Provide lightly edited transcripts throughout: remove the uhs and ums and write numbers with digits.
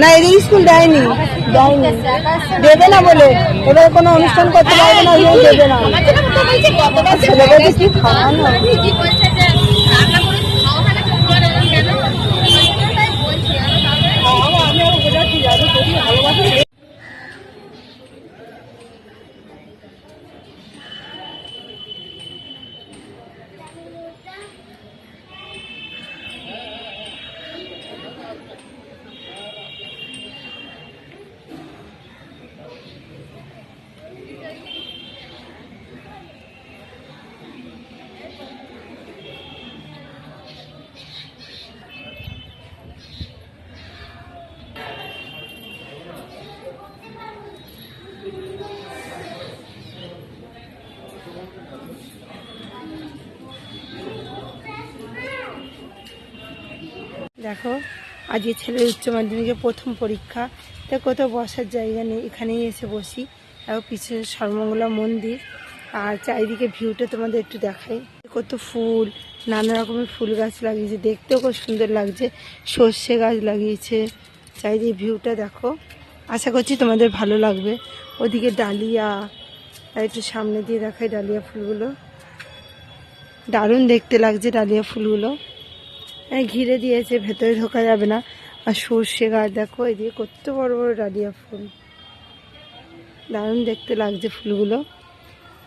না, এই স্কুল দেয়নি, দেবে না বলে এবার কোনো অনুষ্ঠান করতে পারবে না, দেবে না। ছেলেদেরকে কি খাওয়ানো, দেখো আজকে ছেলের উচ্চ মাধ্যমিকের প্রথম পরীক্ষা, তা কোথাও বসার জায়গা নেই, এখানেই এসে বসি। আর পিছনে সর্বমঙ্গলা মন্দির, আর চারিদিকে ভিউটা তোমাদের একটু দেখাই। কত ফুল, নানা রকমের ফুল গাছ লাগিয়েছে, দেখতেও খুব সুন্দর লাগছে। সর্ষে গাছ লাগিয়েছে, চারিদিকে ভিউটা দেখো, আশা করছি তোমাদের ভালো লাগবে। ওদিকে ডালিয়া, আর একটু সামনে দিয়ে দেখাই ডালিয়া ফুলগুলো, দারুণ দেখতে লাগছে ডালিয়া ফুলগুলো। ঘিরে দিয়েছে, ভেতরে ঢোকা যাবে না। আর সর্ষে গাছ দেখো, এদিকে কত বড় বড় ডালিয়া ফুল, দারুণ দেখতে লাগছে ফুলগুলো।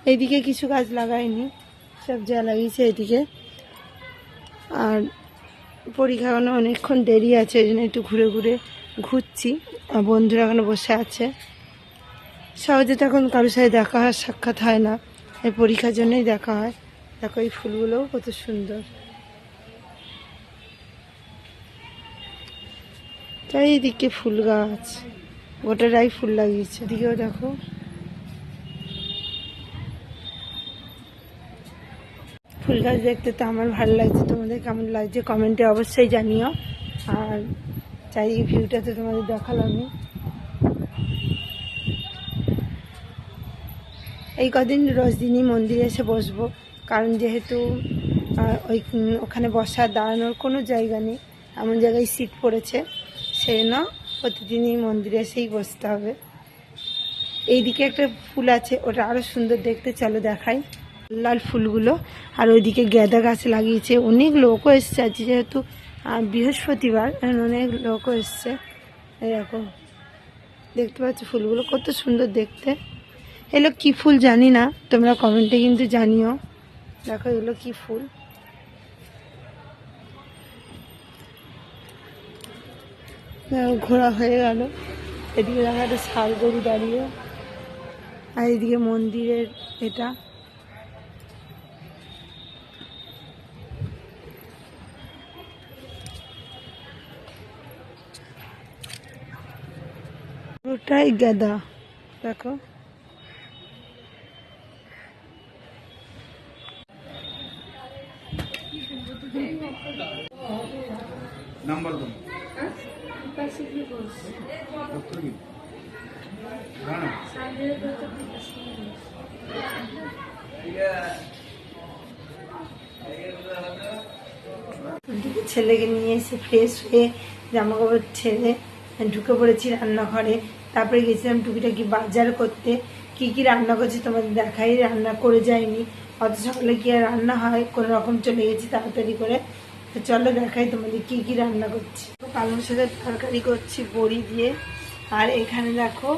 এইদিকে কিছু গাছ লাগায়নি, সব যা লাগিয়েছে এদিকে। আর পরীক্ষা এখনো অনেকক্ষণ দেরি আছে, ওই জন্য একটু ঘুরে ঘুরে ঘুরছি। আর বন্ধুরা এখনো বসে আছে, সহজে তখন কারোর সাথে দেখা হয়, সাক্ষাৎ হয় না, এই পরীক্ষার জন্যই দেখা হয়। দেখো এই ফুলগুলোও কত সুন্দর, চারিদিকে ফুল গাছ, গোটাটাই ফুল লাগিয়েছে। এদিকেও দেখো, ফুল গাছ দেখতে তো আমার ভালো লাগছে, তোমাদের কেমন লাগছে কমেন্টে অবশ্যই জানিও। আর চারিদিকে ভিউটা তো তোমাদের দেখালামই। এই কদিন রোজ দিনই মন্দিরে এসে বসবো, কারণ যেহেতু ওখানে বসার দাঁড়ানোর কোনো জায়গা নেই, এমন জায়গায় সিট পড়েছে, সেই জন্য প্রতিদিনই মন্দিরে এসেই বসতে হবে। এইদিকে একটা ফুল আছে, ওটা আরও সুন্দর দেখতে, চলো দেখাই লাল ফুলগুলো। আর ওইদিকে গাঁদা গাছ লাগিয়েছে, অনেক লোকও এসছে আজ যেহেতু বৃহস্পতিবার, অনেক লোকও এসছে। এরকম দেখতে পাচ্ছ ফুলগুলো কত সুন্দর দেখতে। এগুলো কী ফুল জানি না, তোমরা কমেন্টে কিন্তু জানিও। দেখো এগুলো কী ফুল, ঘোরা হয়ে গেল। এদিকে দেখা একটা ষাঁড় গরু দাঁড়িয়ে, আর এদিকে মন্দিরের এটা। ওটাই গাঁদা, দেখো নাম্বার দাও। ছেলেকে নিয়ে এসে ফ্রেশ হয়ে জামা কাপড় ছেড়ে ঢুকে পড়েছি রান্নাঘরে। তারপরে গেছিলাম টুকিটাকি বাজার করতে, কি কি রান্না করছি তোমাদের দেখাই। রান্না করে যাইনি, অত সকালে কি আর রান্না হয়, কোনো রকম চলে গেছি তাড়াতাড়ি করে। তো চলো দেখাই তোমাদের কি কি রান্না করছি। পালং শাকের তরকারি করছি বড়ি দিয়ে। আর এখানে দেখো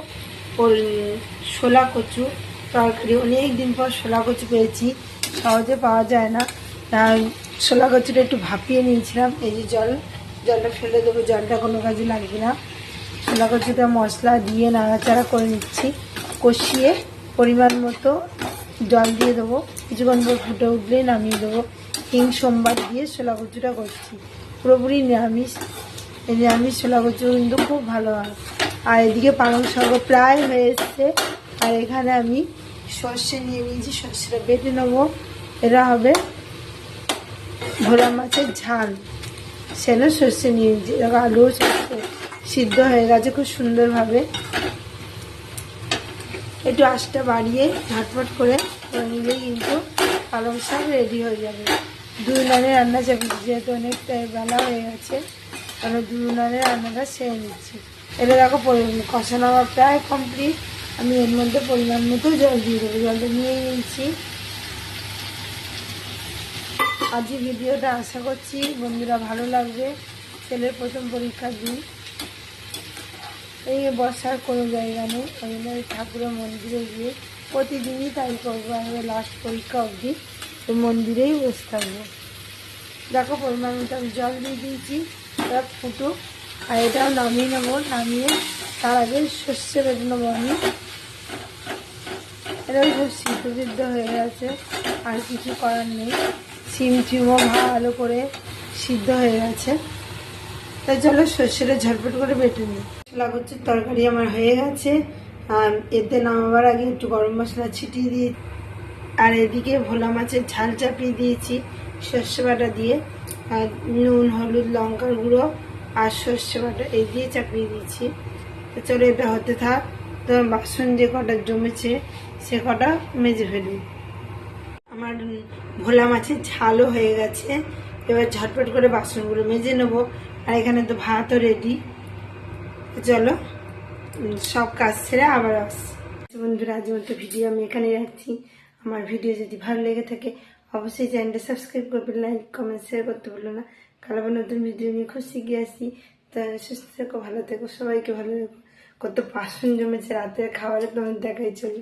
শোলা কচু তরকারি, অনেক দিন পর শোলা কচু পেয়েছি, সহজে পাওয়া যায় না। তাই শোলা কচুটা একটু ভাপিয়ে নিয়েছিলাম। এই যে জলটা ফেলে দেবো, জলটা কোনো কাজে লাগবে না। শোলা কচুটা মশলা দিয়ে নাড়াচাড়া করে নিচ্ছি, কষিয়ে পরিমাণ মতো জল দিয়ে দেবো, কিছুক্ষণ পর ফুটে উঠলেই নামিয়ে দেবো। হিং সোমবার দিয়ে শোলা কচুটা করছি, পুরোপুরি নিরামিষ। এই নিরামিষ শোলা কচু কিন্তু খুব ভালো হয়। আর এদিকে পালং শাক প্রায় হয়ে এসছে। আর এখানে আমি সর্ষে নিয়ে নিয়েছি, সর্ষেটা বেটে নেবো। এটা হবে ভোলা মাছের ঝাল, সেটা সর্ষে নিয়ে নিয়েছি। এরকম আলু সর্ষে সিদ্ধ হয়ে গেছে খুব সুন্দরভাবে। একটু আঁচটা বাড়িয়ে ঝটপট করে নিলেই কিন্তু পালং শাক রেডি হয়ে যাবে। 2 রান্না চাপিয়েছি, যেহেতু অনেকটা বেলা হয়ে গেছে। কারণ দুজনের রান্নাটা সেরে নিচ্ছি। এটা দেখো কষানো আমার প্রায় কমপ্লিট। আমি এর মধ্যে পরিমাণ মতো জল দিয়ে দেবো। জলটা নিয়ে নিয়েছি। আজকে ভিডিওটা আশা করছি বন্ধুরা ভালো লাগবে। ছেলের প্রথম পরীক্ষার দিন, এই বসার কোনো জায়গা নেই, ওই জন্য ঠাকুরের মন্দিরে গিয়ে প্রতিদিনই তাই করবো। আমি লাস্ট পরীক্ষা অবধি ওই মন্দিরেই বসে থাকবো। দেখো পরিমাণ মতো আমি জল দিয়ে দিয়েছি, এবার ফুটো। আর এটাও নামিয়ে নেবো। নামিয়ে তার আগে সর্ষে বেটে নেবো আমি। এটাও সব সিদ্ধ হয়ে গেছে, আর কিছু করার নেই। সিম টিমও ভালো করে সিদ্ধ হয়ে গেছে। তাই চলো সর্ষেটা ঝটপট করে বেটে নিই। মশলা করছে তরকারি আমার হয়ে গেছে। এতে নামাবার আগে একটু গরম মশলা ছিটিয়ে দিয়ে, আর এদিকে ভোলা মাছের ঝাল চাপিয়ে দিয়েছি সর্ষে বাটা দিয়ে। আর নুন, হলুদ, লঙ্কার গুঁড়ো আর সর্ষে বাটা এই দিয়ে চাপিয়ে দিয়েছি। তো চলো এটা হতে থাক। তো বাসন যে কটা জমেছে সে কটা মেজে ফেলি। আমার ভোলা মাছের ঝালও হয়ে গেছে। এবার ঝটপট করে বাসনগুলো মেজে নেবো। আর এখানে তো ভাতও রেডি। চলো সব কাজ ছেড়ে আবার আসছি। বন্ধুরা আজ মতো ভিডিও আমি এখানে রাখছি। আমার ভিডিও যদি ভালো লেগে থাকে অবশ্যই চ্যানেলটা সাবস্ক্রাইব করবে, লাইক কমেন্ট শেয়ার করতে বলো না। কাল আবার নতুন ভিডিও নিয়ে খুব শিখিয়ে আসি। তা সুস্থ থেকো, ভালো থেকো, সবাইকে ভালো থেকো। কত বাসন জমেছে রাতের খাবারে তোমার দেখাই চলি।